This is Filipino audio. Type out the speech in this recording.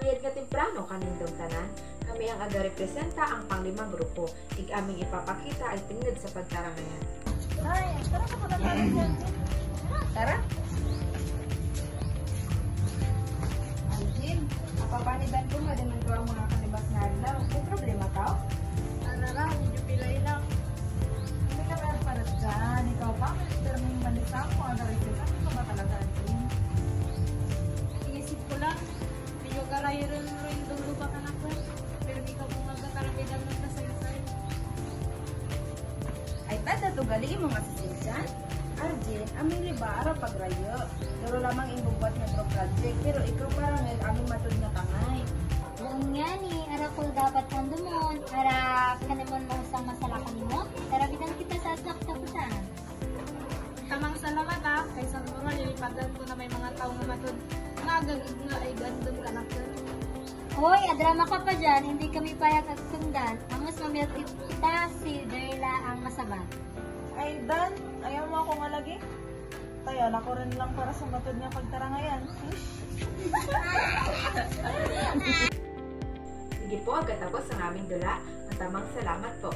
bayad nga temprano kanindong tanan. Kami ang aga representa ang panglimang grupo. Ig aming ipapakita ay tinged sa pagtarangayan. Ay, tara ka pala tayo dyan. Tara! Jim, papanidan ko nga din ko ang mga kanibas na adlaw. May problema tao? Ano lang, medyo pilay lang. Hindi ka meron para dyan. Ikaw ba? Pero may malisang mo. Ano rin ka? Ikaw ba talaga, Jim? Iisip ko lang. Medyo karay rin dulo ba ka na ko? Pero ikaw kung magkakarabidan mo na sa'yo. Ay, tada to gali mo nga sisilsan? Arjen, aming liba ara pagrayo. Pero lamang imbubot nga pro project. Pero ikaw parang aming matod nga tangay. Buong nga ni, ara ko dapat kandumon, ara kanamon mo usang masalakan mo, ara bidan kita sa tapusan. Tamang salamat ha. Kaysa mura, lilipatan ko na may mga tao nga matod. Nga agagig nga ay gandun ka na ko. Hoy, adrama ka pa dyan, hindi kami payag at sundan. Ang mas mamiyat kita si Darla ang masabat. Ay, Dan, ayaw mo ako nga lagi? Kaya ako rin lang para sa matod nga pagtarangayan. Sige po, agad tapos ang aming dula. Matamang salamat po.